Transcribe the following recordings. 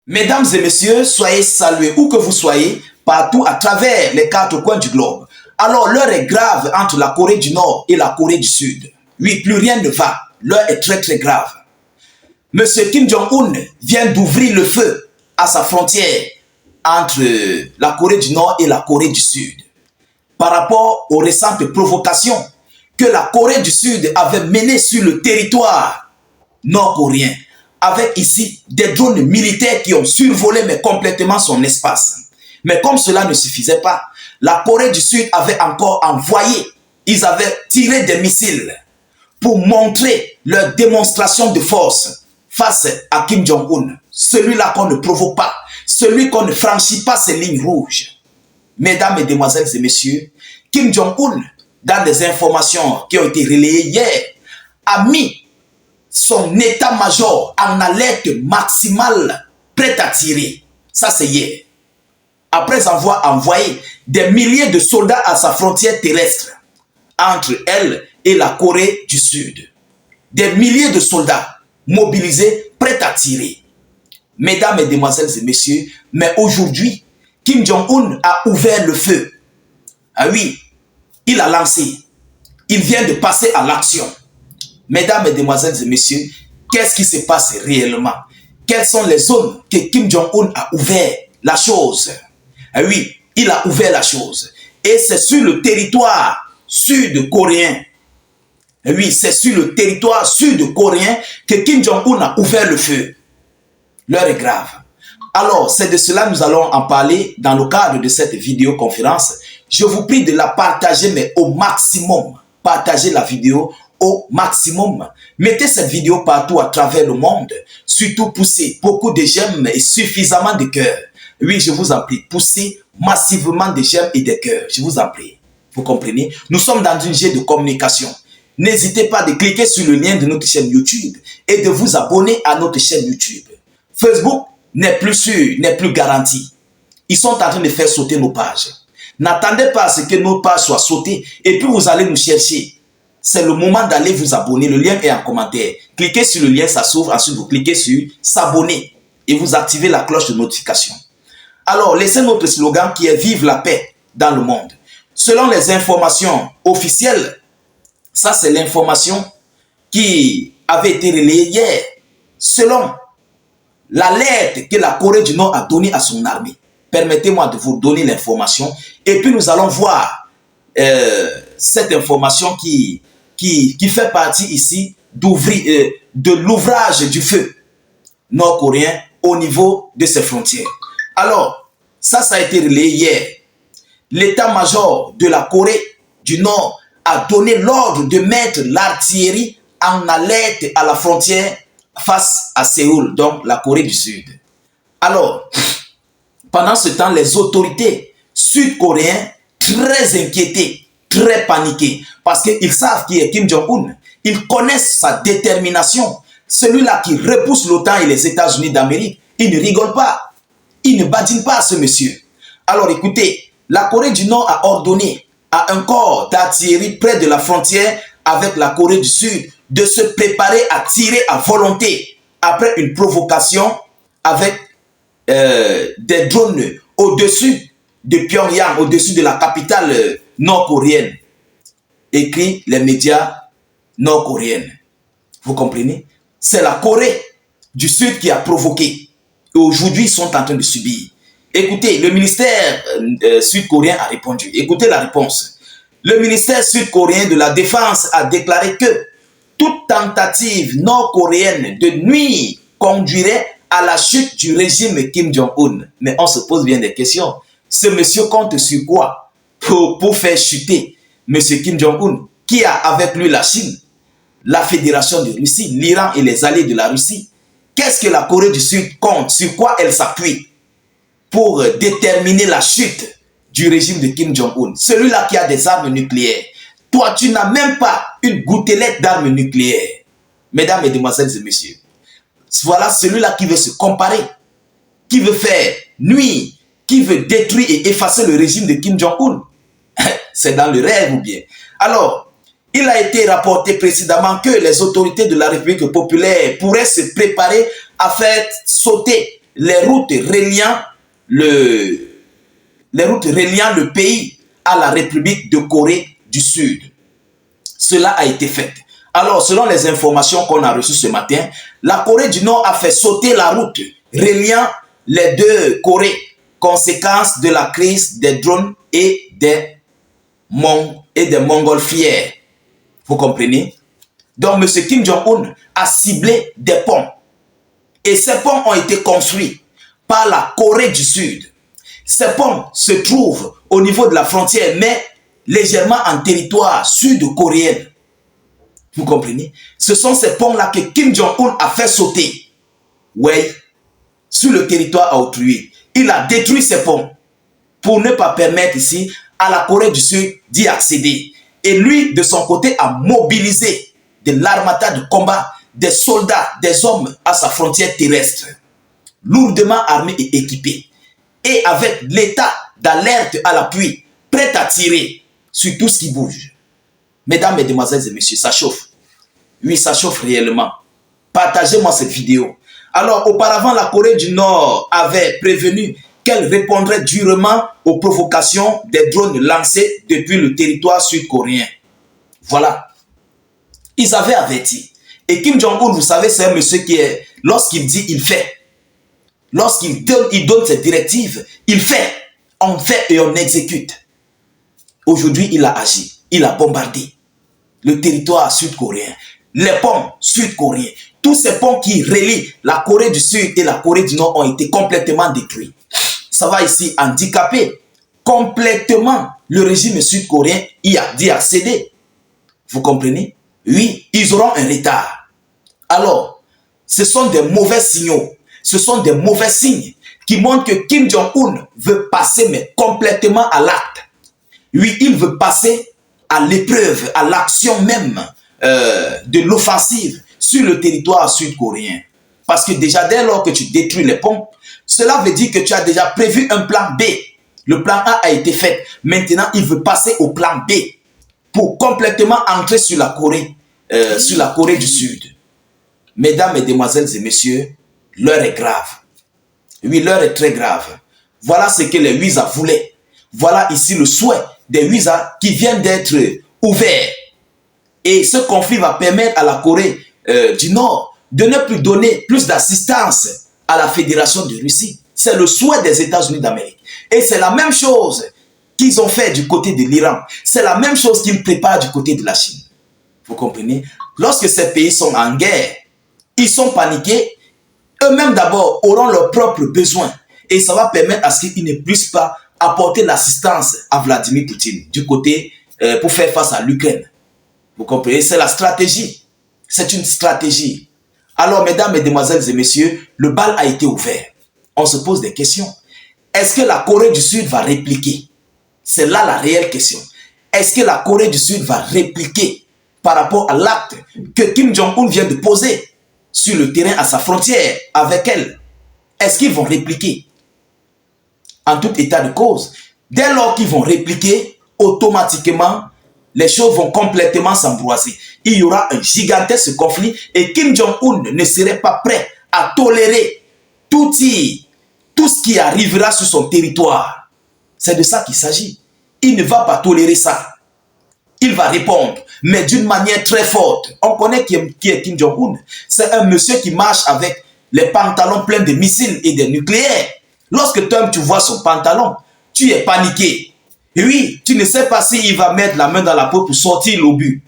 Mesdames et messieurs, soyez salués où que vous soyez, partout à travers les quatre coins du globe. Alors, l'heure est grave entre la Corée du Nord et la Corée du Sud. Oui, plus rien ne va. L'heure est très très grave. Monsieur Kim Jong-un vient d'ouvrir le feu à sa frontière entre la Corée du Nord et la Corée du Sud. Par rapport aux récentes provocations que la Corée du Sud avait menées sur le territoire nord-coréen, avec ici des drones militaires qui ont survolé mais complètement son espace. Mais comme cela ne suffisait pas, la Corée du Sud avait encore envoyé, ils avaient tiré des missiles pour montrer leur démonstration de force face à Kim Jong-un. Celui-là qu'on ne provoque pas, celui qu'on ne franchit pas ses lignes rouges. Mesdames, Mesdemoiselles et Messieurs, Kim Jong-un, dans des informations qui ont été relayées hier, a mis son état-major en alerte maximale, prêt à tirer. Ça, c'est hier. Après avoir envoyé des milliers de soldats à sa frontière terrestre, entre elle et la Corée du Sud. Des milliers de soldats mobilisés, prêts à tirer. Mesdames, Mesdemoiselles et Messieurs, mais aujourd'hui, Kim Jong-un a ouvert le feu. Ah oui, il a lancé. Il vient de passer à l'action. Mesdames, Mesdemoiselles et Messieurs, qu'est-ce qui se passe réellement? Quelles sont les zones que Kim Jong-un a ouvert la chose? Ah oui, il a ouvert la chose. Et c'est sur le territoire sud-coréen. Ah oui, c'est sur le territoire sud-coréen que Kim Jong-un a ouvert le feu. L'heure est grave. Alors, c'est de cela que nous allons en parler dans le cadre de cette vidéoconférence. Je vous prie de la partager, mais au maximum. Partagez la vidéo au maximum. Mettez cette vidéo partout à travers le monde. Surtout poussez beaucoup de j'aime et suffisamment de cœurs. Oui, je vous en prie, poussez massivement des j'aime et des cœurs. Je vous en prie. Vous comprenez? Nous sommes dans une jet de communication. N'hésitez pas de cliquer sur le lien de notre chaîne YouTube et de vous abonner à notre chaîne YouTube. Facebook n'est plus sûr, n'est plus garanti. Ils sont en train de faire sauter nos pages. N'attendez pas à ce que nos pages soient sautées et puis vous allez nous chercher. C'est le moment d'aller vous abonner. Le lien est en commentaire. Cliquez sur le lien, ça s'ouvre. Ensuite, vous cliquez sur s'abonner et vous activez la cloche de notification. Alors, laissez notre slogan qui est « Vive la paix dans le monde ». Selon les informations officielles, ça c'est l'information qui avait été relayée hier. Selon l'alerte que la Corée du Nord a donnée à son armée. Permettez-moi de vous donner l'information. Et puis nous allons voir cette information qui fait partie ici de l'ouvrage du feu nord-coréen au niveau de ses frontières. Alors, ça a été relayé hier. L'état-major de la Corée du Nord a donné l'ordre de mettre l'artillerie en alerte à la frontière face à Séoul, donc la Corée du Sud. Alors, pendant ce temps, les autorités sud-coréennes, très inquiétées, très paniquées, parce qu'ils savent qui est Kim Jong-un. Ils connaissent sa détermination. Celui-là qui repousse l'OTAN et les États-Unis d'Amérique, il ne rigole pas. Il ne badine pas à ce monsieur. Alors écoutez, la Corée du Nord a ordonné à un corps d'artillerie près de la frontière avec la Corée du Sud de se préparer à tirer à volonté après une provocation avec des drones au-dessus de Pyongyang, au-dessus de la capitale nord-coréenne. Écrit les médias nord-coréens. Vous comprenez? C'est la Corée du Sud qui a provoqué. Et aujourd'hui, ils sont en train de subir. Écoutez, le ministère sud-coréen a répondu. Écoutez la réponse. Le ministère sud-coréen de la Défense a déclaré que toute tentative nord-coréenne de nuire conduirait à la chute du régime Kim Jong-un. Mais on se pose bien des questions. Ce monsieur compte sur quoi pour faire chuter monsieur Kim Jong-un, qui a avec lui la Chine, la Fédération de Russie, l'Iran et les alliés de la Russie? Qu'est-ce que la Corée du Sud compte? Sur quoi elle s'appuie pour déterminer la chute du régime de Kim Jong-un? Celui-là qui a des armes nucléaires. Toi, tu n'as même pas une gouttelette d'armes nucléaires. Mesdames, Mesdemoiselles et Messieurs, voilà celui-là qui veut se comparer, qui veut faire nuire, qui veut détruire et effacer le régime de Kim Jong-un. C'est dans le rêve ou bien? Alors, il a été rapporté précédemment que les autorités de la République populaire pourraient se préparer à faire sauter les routes reliant le pays à la République de Corée du Sud. Cela a été fait. Alors, selon les informations qu'on a reçues ce matin, la Corée du Nord a fait sauter la route reliant les deux Corées, conséquence de la crise des drones et des montgolfières. Vous comprenez? Donc, M. Kim Jong-un a ciblé des ponts. Et ces ponts ont été construits par la Corée du Sud. Ces ponts se trouvent au niveau de la frontière, mais légèrement en territoire sud-coréen. Vous comprenez? Ce sont ces ponts-là que Kim Jong-un a fait sauter. Oui, sur le territoire autrui. Il a détruit ces ponts pour ne pas permettre ici à la Corée du Sud d'y accéder. Et lui, de son côté, a mobilisé de l'armada de combat, des soldats, des hommes à sa frontière terrestre, lourdement armés et équipés, et avec l'état d'alerte à l'appui, prêt à tirer sur tout ce qui bouge. Mesdames, mesdemoiselles et messieurs, ça chauffe. Oui, ça chauffe réellement. Partagez-moi cette vidéo. Alors, auparavant, la Corée du Nord avait prévenu qu'elle répondrait durement aux provocations des drones lancés depuis le territoire sud-coréen. Voilà. Ils avaient averti. Et Kim Jong-un, vous savez, c'est un monsieur qui est, lorsqu'il dit, il fait. Lorsqu'il donne ses directives, il fait. On fait et on exécute. Aujourd'hui, il a agi. Il a bombardé le territoire sud-coréen. Les ponts sud-coréens. Tous ces ponts qui relient la Corée du Sud et la Corée du Nord ont été complètement détruits. Ça va ici handicaper complètement le régime sud-coréen d'y accéder. Vous comprenez? Oui, ils auront un retard. Alors, ce sont des mauvais signaux. Ce sont des mauvais signes qui montrent que Kim Jong-un veut passer mais complètement à l'acte. Oui, il veut passer à l'épreuve, à l'action même de l'offensive sur le territoire sud-coréen. Parce que déjà, dès lors que tu détruis les ponts, cela veut dire que tu as déjà prévu un plan B. Le plan A a été fait. Maintenant, il veut passer au plan B pour complètement entrer sur la Corée du Sud. Mesdames, mesdemoiselles et messieurs, l'heure est grave. Oui, l'heure est très grave. Voilà ce que les Huisa voulaient. Voilà ici le souhait des Huisa qui viennent d'être ouverts. Et ce conflit va permettre à la Corée du Nord de ne plus donner plus d'assistance à la Fédération de Russie. C'est le souhait des États-Unis d'Amérique. Et c'est la même chose qu'ils ont fait du côté de l'Iran. C'est la même chose qu'ils préparent du côté de la Chine. Vous comprenez? Lorsque ces pays sont en guerre, ils sont paniqués. Eux-mêmes d'abord auront leurs propres besoins. Et ça va permettre à ce qu'ils ne puissent pas apporter l'assistance à Vladimir Poutine du côté pour faire face à l'Ukraine. Vous comprenez? C'est la stratégie. C'est une stratégie. Alors, mesdames, mesdemoiselles et messieurs, le bal a été ouvert. On se pose des questions. Est-ce que la Corée du Sud va répliquer? C'est là la réelle question. Est-ce que la Corée du Sud va répliquer par rapport à l'acte que Kim Jong-un vient de poser sur le terrain à sa frontière avec elle? Est-ce qu'ils vont répliquer? En tout état de cause, dès lors qu'ils vont répliquer, automatiquement, les choses vont complètement s'embroiser. Il y aura un gigantesque conflit et Kim Jong-un ne serait pas prêt à tolérer tout ce qui arrivera sur son territoire. C'est de ça qu'il s'agit. Il ne va pas tolérer ça. Il va répondre, mais d'une manière très forte. On connaît qui est Kim Jong-un. C'est un monsieur qui marche avec les pantalons pleins de missiles et de nucléaires. Lorsque toi, tu vois son pantalon, tu es paniqué. Et oui, tu ne sais pas s'il va mettre la main dans la peau pour sortir l'obus,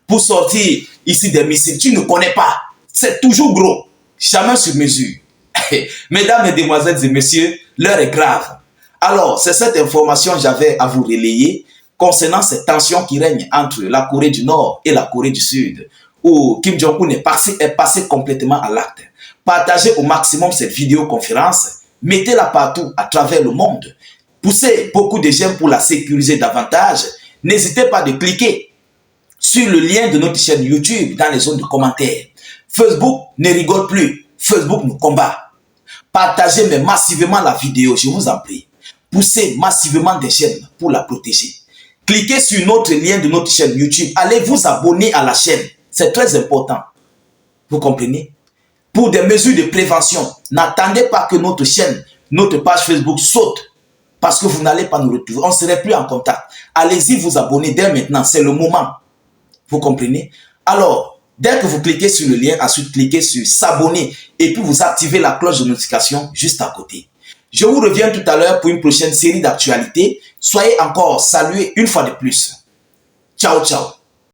pour sortir ici des missiles. Tu ne connais pas. C'est toujours gros, jamais sur mesure. Mesdames, mesdemoiselles et messieurs, l'heure est grave. Alors, c'est cette information que j'avais à vous relayer concernant cette tension qui règne entre la Corée du Nord et la Corée du Sud, où Kim Jong-un est passé complètement à l'acte. Partagez au maximum cette vidéoconférence, mettez-la partout à travers le monde. Poussez beaucoup de j'aime pour la sécuriser davantage. N'hésitez pas de cliquer sur le lien de notre chaîne YouTube dans les zones de commentaires. Facebook ne rigole plus. Facebook nous combat. Partagez mais massivement la vidéo, je vous en prie. Poussez massivement des chaînes pour la protéger. Cliquez sur notre lien de notre chaîne YouTube. Allez vous abonner à la chaîne. C'est très important. Vous comprenez? pour des mesures de prévention. N'attendez pas que notre chaîne, notre page Facebook saute parce que vous n'allez pas nous retrouver. On ne serait plus en contact. Allez-y vous abonner dès maintenant, c'est le moment. Vous comprenez? Alors, dès que vous cliquez sur le lien, ensuite cliquez sur s'abonner et puis vous activez la cloche de notification juste à côté. Je vous reviens tout à l'heure pour une prochaine série d'actualités. Soyez encore salués une fois de plus. Ciao, ciao.